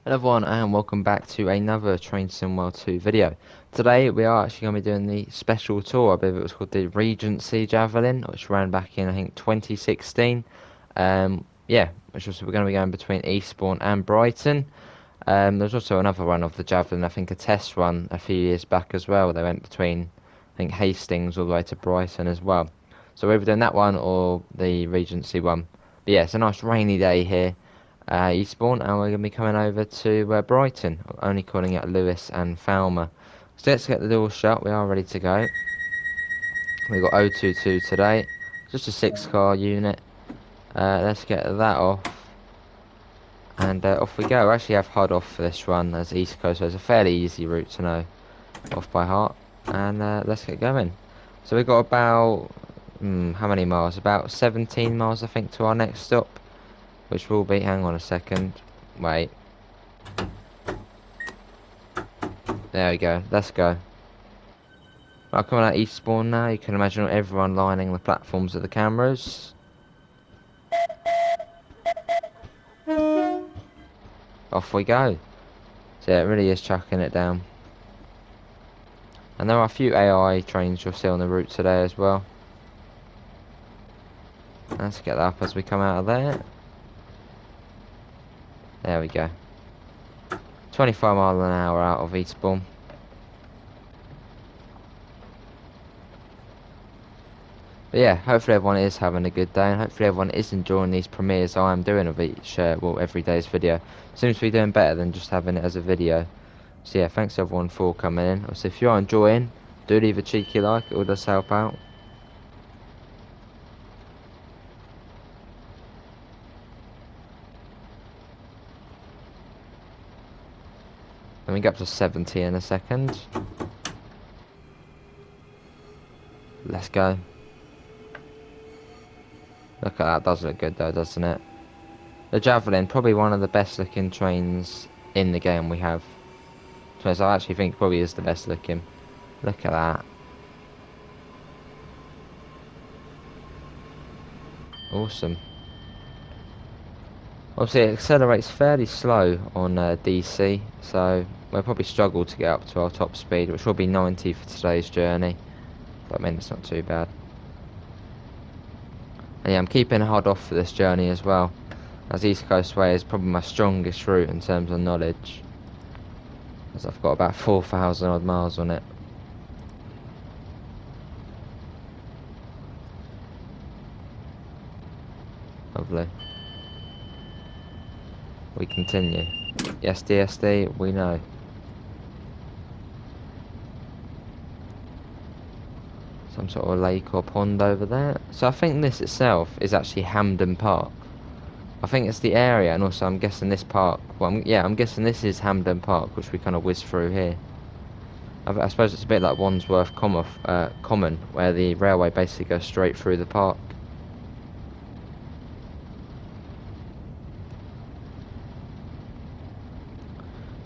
Hello everyone and welcome back to another Train Sim World 2 video. Today we are actually going to be doing the special tour. I believe it was called the Regency Javelin, which ran back in I think 2016. Yeah, which was we're going to be going between Eastbourne and Brighton. There's also another run of the Javelin, I think a test run a few years back as well. They went between I think Hastings all the way to Brighton as well. So we're either doing that one or the Regency one. But yeah, it's a nice rainy day here. Eastbourne, and we're going to be coming over to Brighton, only calling it Lewis and Falmer. So let's get the doors shut, we are ready to go. We've got 022 today, just a 6 car unit. Let's get that off, and off we go. We actually have HUD off for this run as East Coast, so it's a fairly easy route to know off by heart. And let's get going. So we've got about, how many miles? About 17 miles I think to our next stop, which will be, hang on a second, wait. There we go, let's go. Right, coming out Eastbourne now, you can imagine everyone lining the platforms of the cameras. Off we go. So yeah, it really is chucking it down. And there are a few AI trains you'll see on the route today as well. Let's get that up as we come out of there. There we go. 25 miles an hour out of Eastbourne. But yeah, hopefully everyone is having a good day, and hopefully everyone is enjoying these premieres I am doing of each, well, every day's video. Seems to be doing better than just having it as a video. So yeah, thanks everyone for coming in. Also, if you are enjoying, do leave a cheeky like, it all does help out. Then we get up to 70 in a second. Let's go. Look at that, does look good though, doesn't it? The Javelin, probably one of the best looking trains in the game we have. So I actually think probably is the best looking. Look at that. Awesome. Obviously it accelerates fairly slow on DC, so we'll probably struggle to get up to our top speed, which will be 90 for today's journey. But I mean, it's not too bad. And yeah, I'm keeping HUD off for this journey as well, as East Coastway is probably my strongest route in terms of knowledge, as I've got about 4,000 odd miles on it. Lovely. We continue. Yes, DSD, we know. Some sort of lake or pond over there. So I think this itself is actually Hampden Park. I think it's the area, and also I'm guessing this park. Well, yeah, I'm guessing this is Hampden Park, which we kind of whiz through here. I suppose it's a bit like Wandsworth Common, where the railway basically goes straight through the park.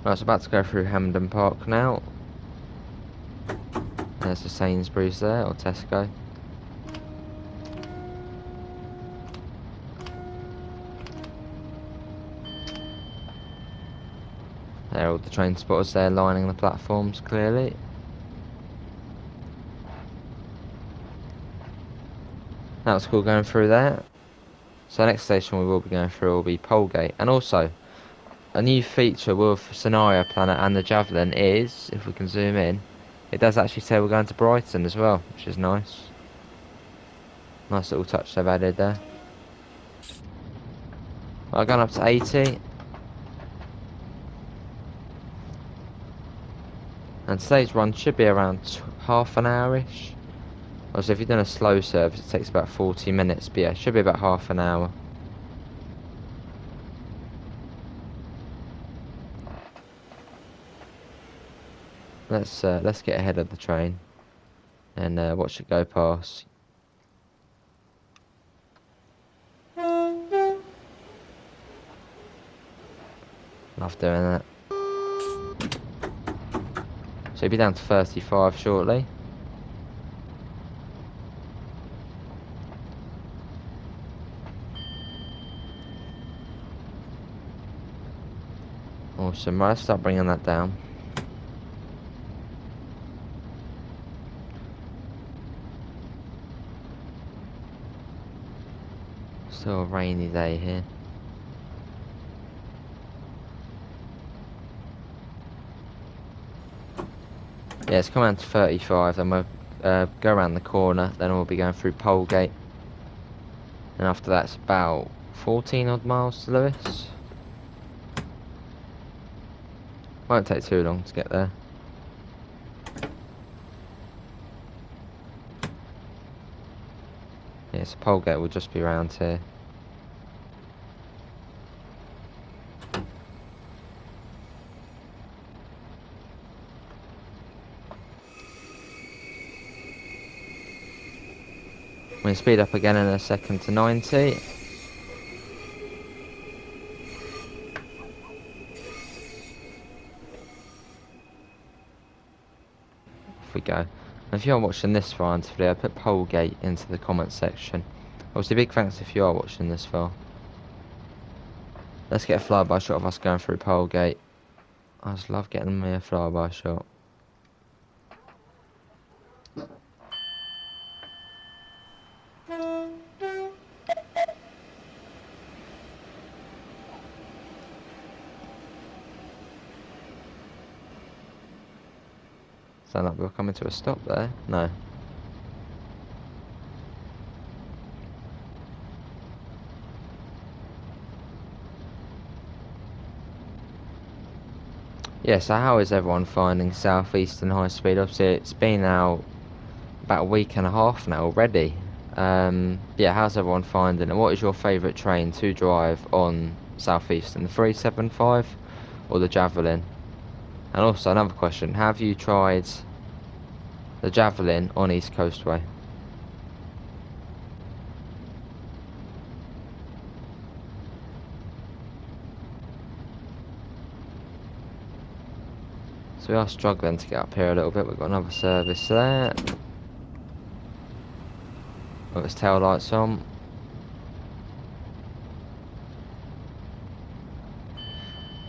Right, it's about to go through Hampden Park now. There's the Sainsbury's there, or Tesco. There are all the train spotters there lining the platforms clearly. That was cool going through there. So the next station we will be going through will be Polegate. And also, a new feature with Scenario Planner and the Javelin is, if we can zoom in, it does actually say we're going to Brighton as well, which is nice. Nice little touch they've added there. Well, going up to 80. And today's run should be around half an hour-ish. Also, if you've done a slow service, it takes about 40 minutes. But yeah, it should be about half an hour. Let's get ahead of the train and watch it go past. Love doing that. So you'll be down to 35 shortly. Awesome. Right, let's start bringing that down. Still a rainy day here. Yeah, it's coming out to 35, then we'll go around the corner, then we'll be going through Polegate. And after that, it's about 14 odd miles to Lewis. Won't take too long to get there. Yeah, so Polegate will just be around here. We'll speed up again in a second to 90. Off we go. And if you are watching this far into the video, put Polegate into the comment section. Obviously, big thanks if you are watching this far. Let's get a flyby shot of us going through Polegate. I just love getting me a flyby shot. Sound like we're coming to a stop there? No. Yeah, so how is everyone finding South Eastern High Speed? Obviously, it's been out about a week and a half now already. Yeah, how's everyone finding it? What is your favourite train to drive on South Eastern? The 375 or the Javelin? And also another question, have you tried the Javelin on East Coastway? So we are struggling to get up here a little bit. We've got another service there. Got its tail lights on.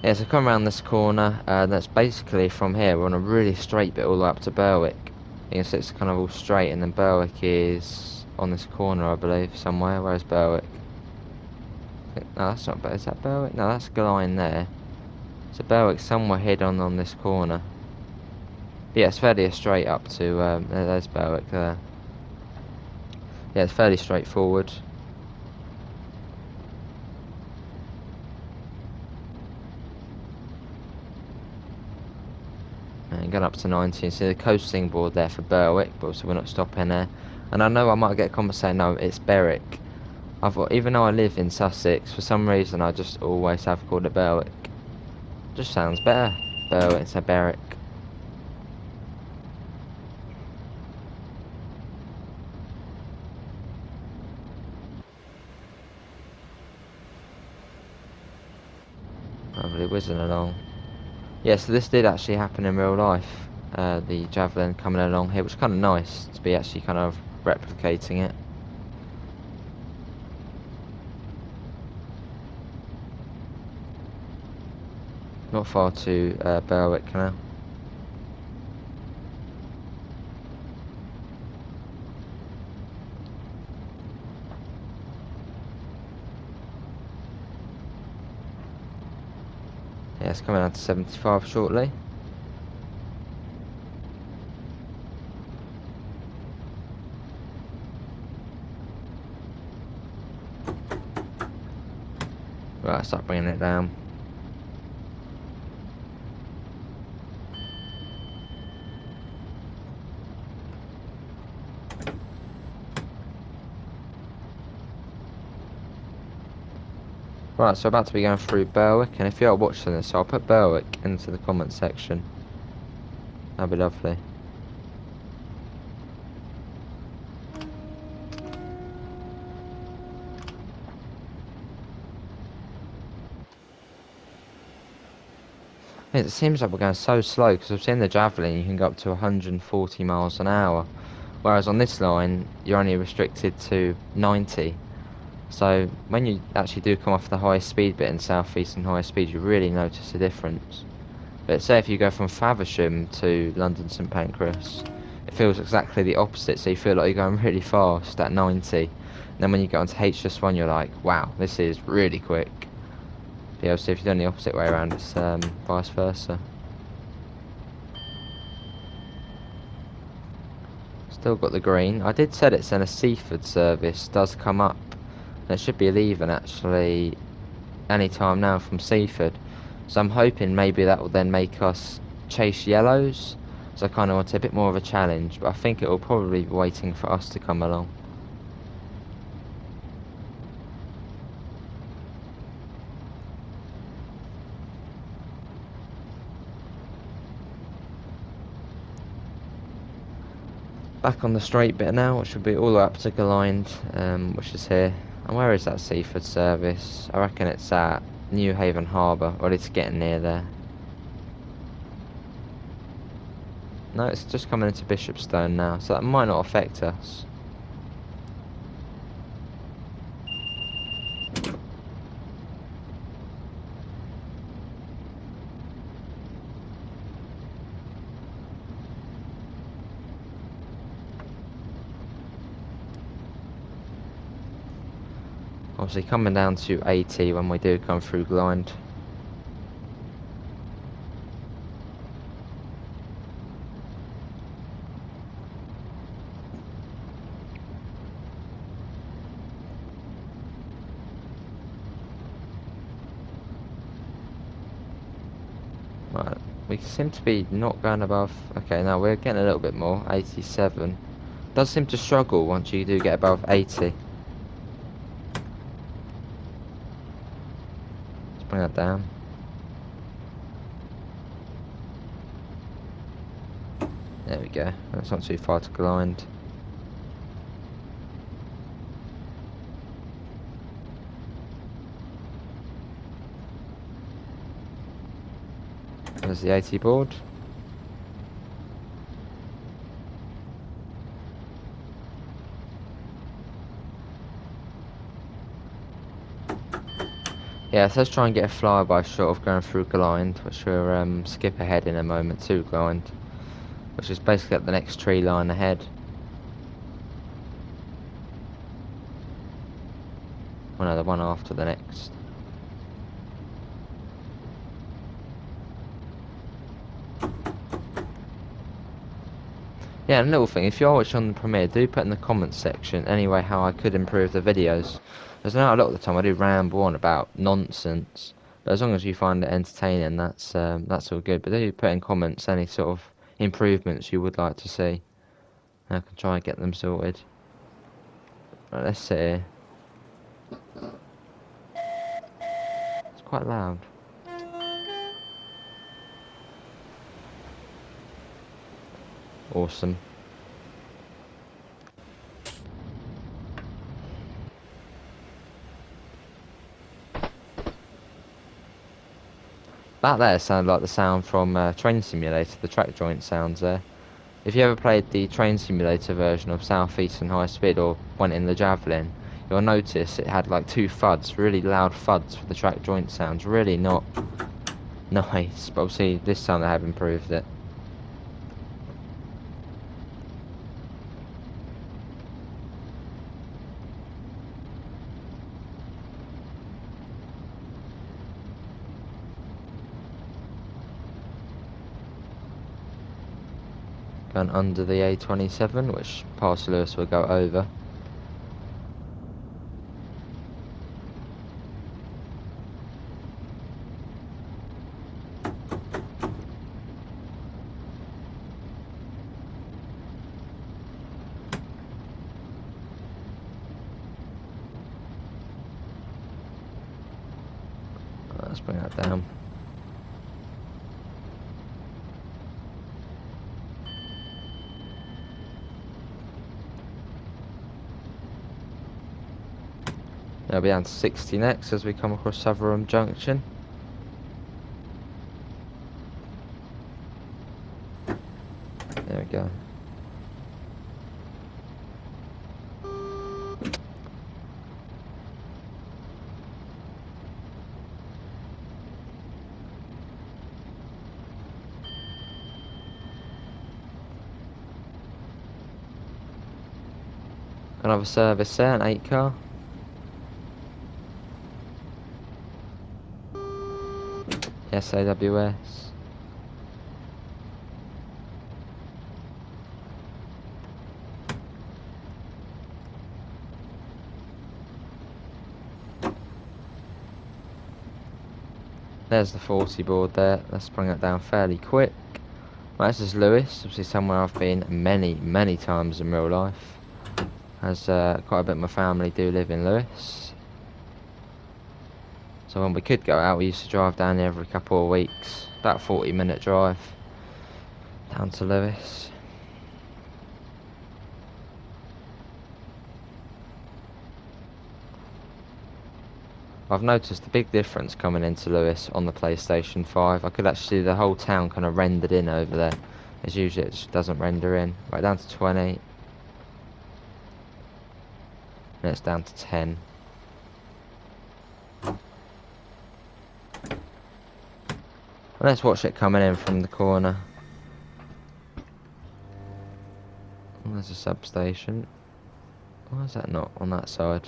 Yeah, so come around this corner, that's basically from here, we're on a really straight bit all the way up to Berwick. You can see it's kind of all straight, and then Berwick is on this corner, I believe, somewhere. Where's Berwick? No, that's not Berwick. Is that Berwick? No, that's Glyne there. So Berwick's somewhere hidden on this corner. But yeah, it's fairly straight up to, there's Berwick there. Yeah, it's fairly straightforward. And going up to 90, see the coasting board there for Berwick, but so we're not stopping there. And I know I might get a comment saying, no, it's Berwick. Even though I live in Sussex, for some reason I just always have called it Berwick. Just sounds better. Berwick instead of Berwick. Lovely whizzing along. Yeah, so this did actually happen in real life. The Javelin coming along here, which is kind of nice to be actually kind of replicating it. Not far to Berwick now. Yeah, it's coming out to 75 shortly. Right, start bringing it down. Right, so about to be going through Berwick, and if you are watching this, I'll put Berwick into the comment section. That'd be lovely. It seems like we're going so slow, because I've seen the Javelin you can go up to 140 miles an hour, whereas on this line you're only restricted to 90. So when you actually do come off the high speed bit in South East and high speed, you really notice a difference. But say if you go from Faversham to London St Pancras, it feels exactly the opposite. So you feel like you're going really fast at 90. And then when you get onto HS1, you're like, wow, this is really quick. But yeah, so if you've done the opposite way around, it's vice versa. Still got the green. I did set it in a Seaford service. Does come up. And it should be leaving actually any time now from Seaford. So I'm hoping maybe that will then make us chase yellows. So I kind of want a bit more of a challenge. But I think it will probably be waiting for us to come along. Back on the straight bit now, which should be all the way up to Galind, which is here. And where is that Seaford service? I reckon it's at New Haven Harbour, or it's getting near there. No, it's just coming into Bishopstone now, so that might not affect us. Obviously coming down to 80 when we do come through Glynd. Right, we seem to be not going above. Okay, now we're getting a little bit more. 87. Does seem to struggle once you do get above 80. Let's bring that down. There we go. That's not too far to Glynd. There's the 80 board. Yeah, so let's try and get a flyby shot of going through Glynd, which we'll skip ahead in a moment to Glynd, which is basically at the next tree line ahead. Oh no, the one after the next. Yeah, and a little thing, if you're watching on the Premiere, do put in the comments section anyway how I could improve the videos. Because I know a lot of the time I do ramble on about nonsense, but as long as you find it entertaining, that's all good. But do put in comments any sort of improvements you would like to see, and I can try and get them sorted. Right, let's sit here. It's quite loud. Awesome. That there sounded like the sound from Train Simulator, the track joint sounds there. If you ever played the Train Simulator version of South Eastern High Speed or went in the Javelin, you'll notice it had like two thuds, really loud thuds for the track joint sounds. Really not nice, but obviously this time they have improved it. Going under the A27, which past Lewis will go over. Let's bring that down. It'll be down to 60 next as we come across Sutherland Junction. There we go. another service there, an 8 car. Yes, AWS. There's the 40 board there. Let's bring it down fairly quick. Well, this is Lewis, obviously somewhere I've been many times in real life. As quite a bit of my family do live in Lewis. So when we could go out, we used to drive down there every couple of weeks. About a 40-minute drive down to Lewis. I've noticed a big difference coming into Lewis on the PlayStation 5. I could actually see the whole town kind of rendered in over there. As usually it just doesn't render in. Right down to 20. And it's down to 10. Let's watch it coming in from the corner. Oh, there's a substation. Why is that not on that side?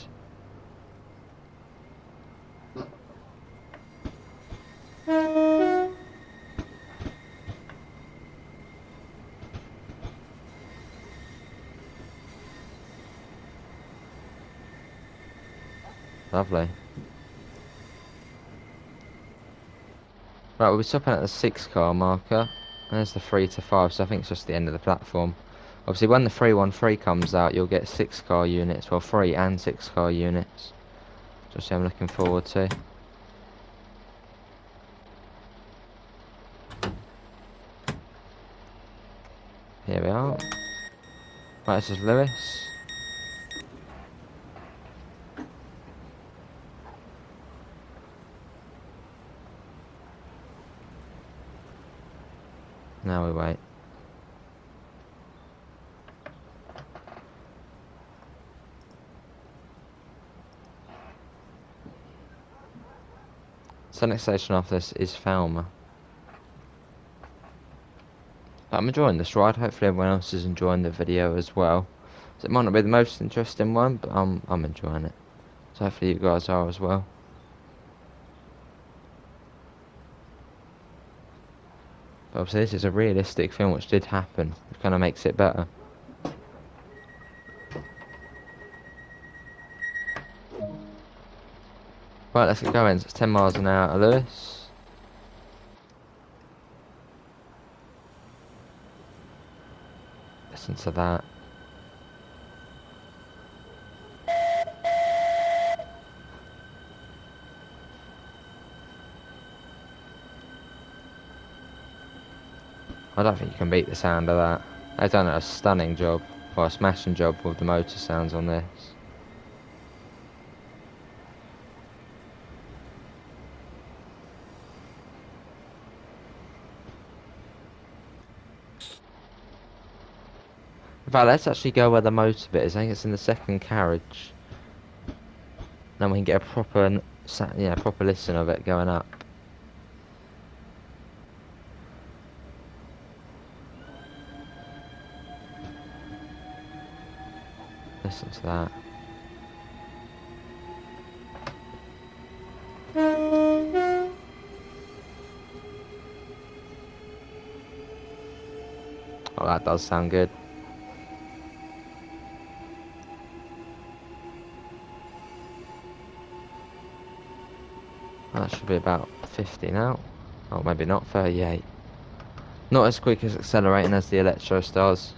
Lovely. Right, we'll be stopping at the 6 car marker. There's the 3 to 5, so I think it's just the end of the platform. Obviously, when the 313 comes out, you'll get 6 car units. Well, 3 and 6 car units. Just I'm looking forward to. Here we are. Right, this is Lewis. Now we wait. So next station after this is Falmer. But I'm enjoying this ride. Hopefully everyone else is enjoying the video as well. So it might not be the most interesting one, but I'm enjoying it. So hopefully you guys are as well. But obviously this is a realistic film which did happen, which kind of makes it better. Right, let's get going. So it's 10 miles an hour to Lewis. Listen to that. I don't think you can beat the sound of that. They've done a stunning job, or a smashing job with the motor sounds on this. In fact, let's actually go where the motor bit is. I think it's in the second carriage. Then we can get a proper, proper listen of it going up. Listen to that. Oh, that does sound good. That should be about 50 now. Oh, maybe not, 38. Not as quick as accelerating as the Electros does.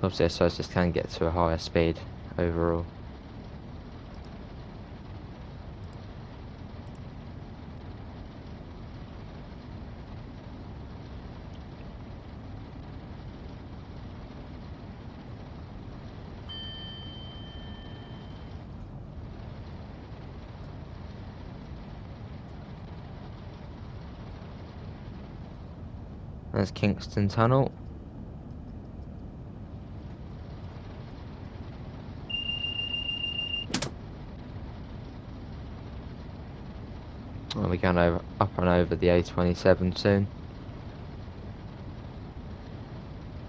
Obviously, I suppose this can get to a higher speed overall. There's Kingston Tunnel. We're going up and over the A27 soon.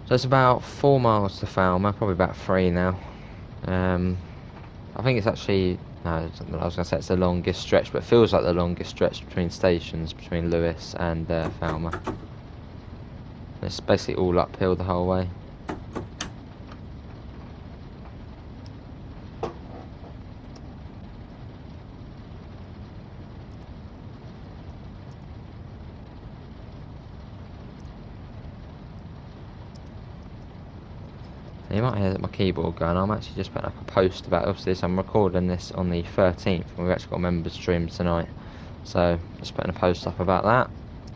So it's about 4 miles to Falmer, probably about 3 now. I think it's actually, no, I was going to say it's the longest stretch, but it feels like the longest stretch between stations, between Lewes and Falmer. It's basically all uphill the whole way. You might hear my keyboard going. I'm actually just putting up a post about, obviously, so I'm recording this on the 13th, and we've actually got a members stream tonight. So, just putting a post up about that,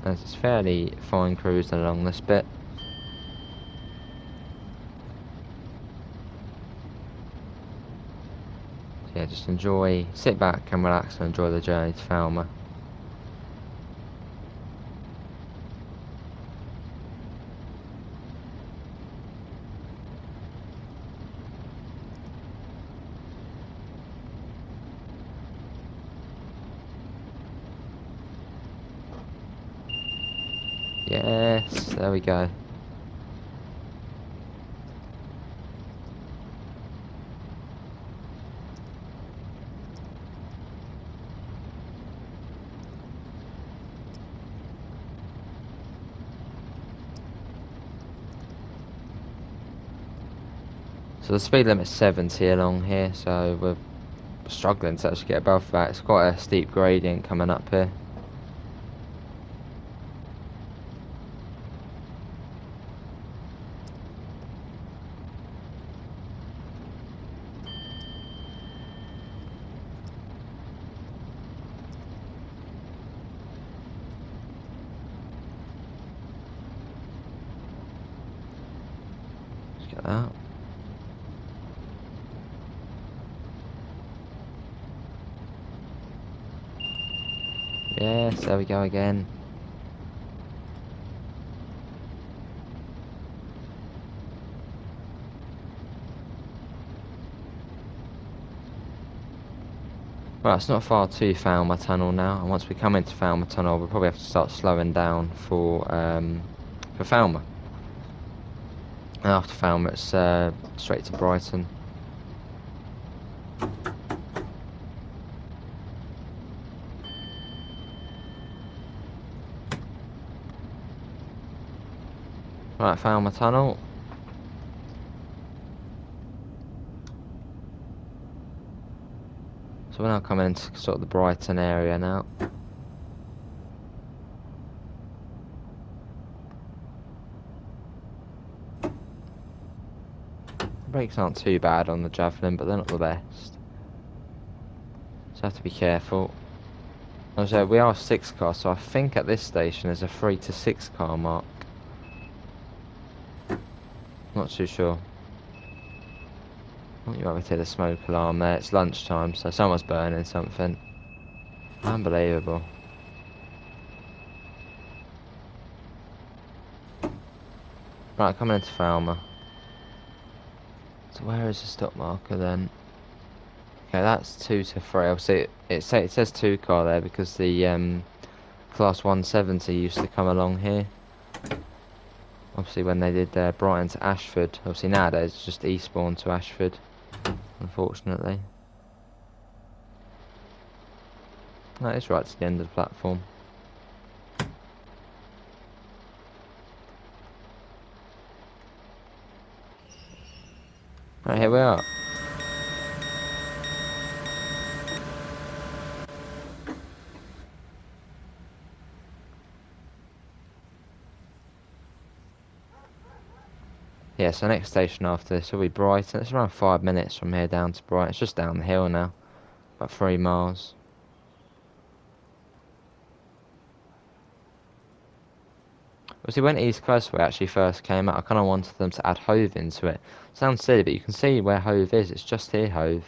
as it's fairly fine cruising along this bit. So yeah, just sit back and relax and enjoy the journey to Falmer. Yes, there we go. So the speed limit's 70 along here, so we're struggling to actually get above that. It's quite a steep gradient coming up here. Let's get that. Yes, there we go again. Right, it's not far to Falmer Tunnel now, and once we come into Falmer Tunnel, we'll probably have to start slowing down for Falmer. And after Falmer, it's straight to Brighton. Right, Falmer Tunnel. So we're now coming into sort of the Brighton area now. The brakes aren't too bad on the Javelin, but they're not the best. So have to be careful. As we are 6 car, so I think at this station there's a 3 to 6 car mark. Not too sure. Oh, you might hear the smoke alarm there. It's lunchtime, so someone's burning something. Unbelievable. Right, coming into Falmer. So where is the stop marker then? Okay, that's 2 to 3. Obviously, it says 2 car there because the Class 170 used to come along here. Obviously, when they did Brighton to Ashford. Obviously, nowadays it's just Eastbourne to Ashford, unfortunately. That is right to the end of the platform. Right, here we are. Yeah, so next station after this will be Brighton. It's around 5 minutes from here down to Brighton. It's just down the hill now. About 3 miles. Obviously, when East Coastway actually first came out, I kind of wanted them to add Hove into it. Sounds silly, but you can see where Hove is. It's just here, Hove.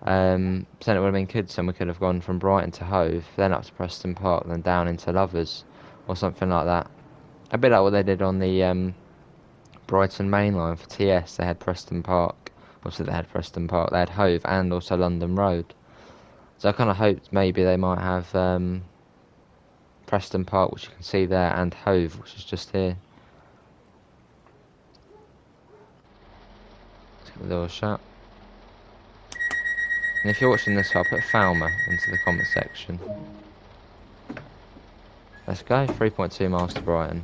So then it would have been good, so we could have gone from Brighton to Hove, then up to Preston Park, then down into Lovers, or something like that. A bit like what they did on the Brighton main line for TS. They had Preston Park. Obviously, they had Preston Park. They had Hove and also London Road. So I kind of hoped maybe they might have Preston Park, which you can see there, and Hove, which is just here. Let's get the door shut. And if you're watching this, I'll put Falmer into the comment section. Let's go. 3.2 miles to Brighton.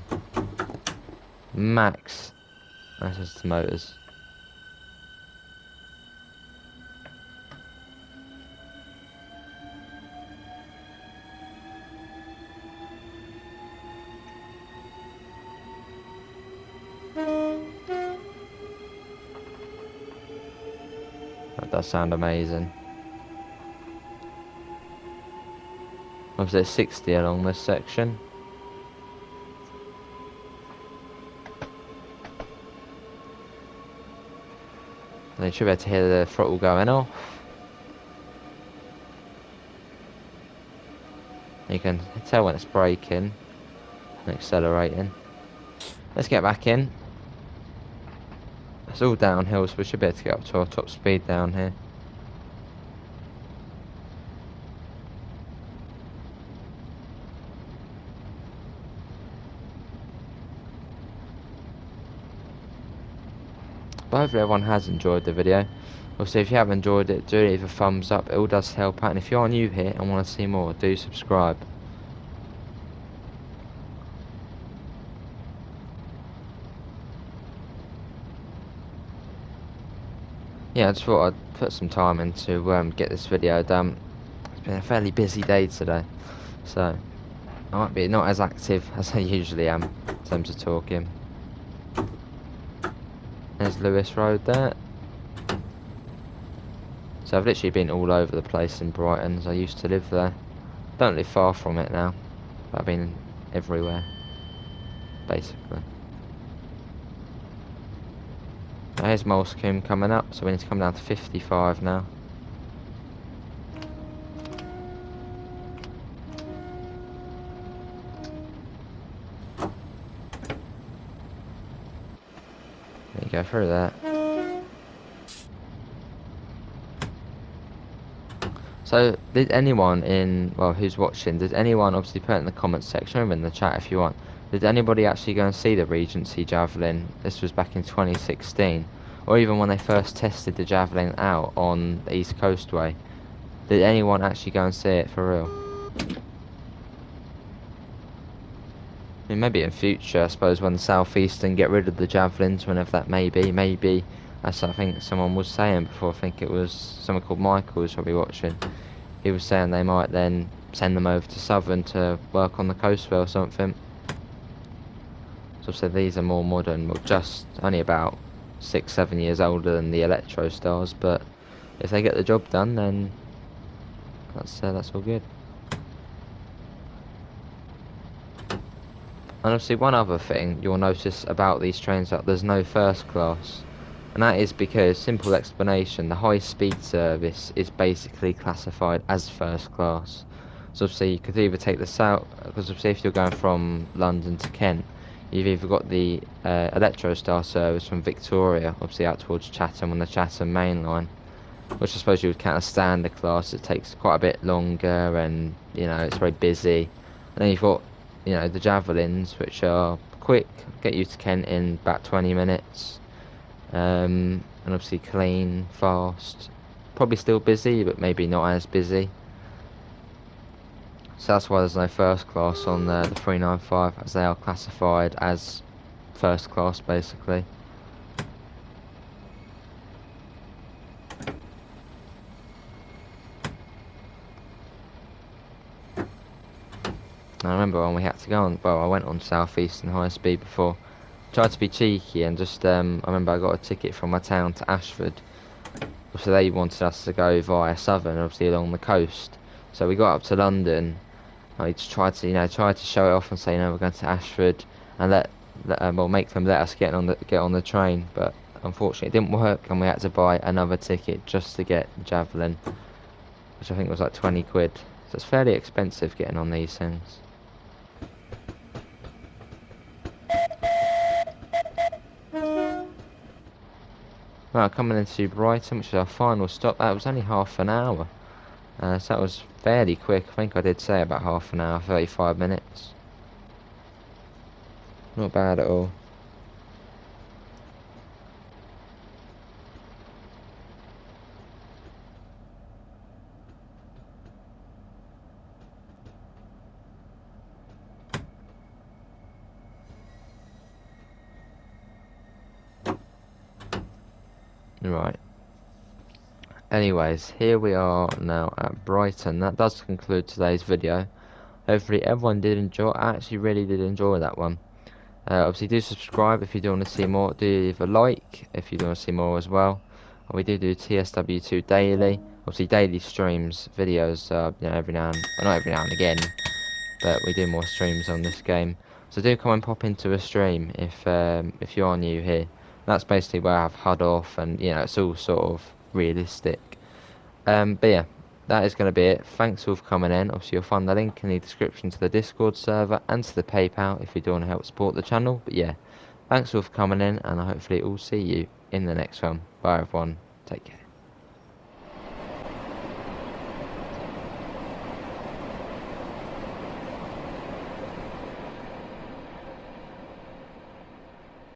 Max. That's just the motors. That does sound amazing. Obviously it's 60 along this section. And you should be able to hear the throttle going off. You can tell when it's braking and accelerating. Let's get back in. It's all downhill, so we should be able to get up to our top speed down here. But hopefully everyone has enjoyed the video. Also, if you have enjoyed it, do leave a thumbs up. It all does help out. And if you are new here and want to see more, do subscribe. Yeah, I just thought I'd put some time in to get this video done. It's been a fairly busy day today, so I might be not as active as I usually am in terms of talking. There's Lewis Road there. So I've literally been all over the place in Brighton, as I used to live there. Don't live far from it now, but I've been everywhere, basically. Now here's Molescombe coming up, so we need to come down to 55 now. There you go, through that. So, did anyone who's watching, did anyone, obviously put it in the comments section or in the chat if you want, did anybody actually go and see the Regency Javelin? This was back in 2016, or even when they first tested the Javelin out on the East Coastway. Did anyone actually go and see it for real? I mean, maybe in future, I suppose, when the South Eastern get rid of the Javelins, whenever that may be, maybe, as I think someone was saying before, I think it was someone called Michael who's probably watching, he was saying they might then send them over to Southern to work on the Coastway or something. So I've said these are more modern, well, just only about 6-7 years older than the Electro Stars, but if they get the job done, then that's all good. And obviously one other thing you'll notice about these trains that there's no first class. And that is because, simple explanation, the high speed service is basically classified as first class. So obviously you could either take the south, because obviously if you're going from London to Kent, you've either got the Electrostar service from Victoria, obviously out towards Chatham on the Chatham main line, which I suppose you would count as standard class. It takes quite a bit longer and, you know, it's very busy. And then you've got, you know, the Javelins, which are quick, get you to Kent in about 20 minutes. And obviously clean, fast, probably still busy, but maybe not as busy. So that's why there's no first class on the 395, as they are classified as first class, basically. I remember when we had to go on, well, I went on South Eastern high speed before. Tried to be cheeky and just, I remember I got a ticket from my town to Ashford. So they wanted us to go via Southern, obviously along the coast. So we got up to London. I just tried to, try to show it off and say, we're going to Ashford, and make them let us get on the train. But unfortunately, it didn't work, and we had to buy another ticket just to get the Javelin, which I think was like 20 quid. So it's fairly expensive getting on these things. Right, coming into Brighton, which is our final stop. That was only half an hour. So that was fairly quick. I think I did say about half an hour, 35 minutes. Not bad at all. Right. Anyways, here we are now at Brighton. That does conclude today's video. Hopefully everyone did enjoy. I actually really did enjoy that one. Obviously do subscribe if you do want to see more. Do leave a like if you do want to see more as well. And we do TSW2 daily. Obviously daily streams, videos, every now and, well, not every now and again, but we do more streams on this game. So do come and pop into a stream if you are new here. That's basically where I have HUD off, and it's all sort of realistic. But yeah, that is going to be it. Thanks all for coming in. Obviously, you'll find the link in the description to the Discord server and to the PayPal if you do want to help support the channel. But yeah, thanks all for coming in, and I hopefully will see you in the next one. Bye everyone. Take care.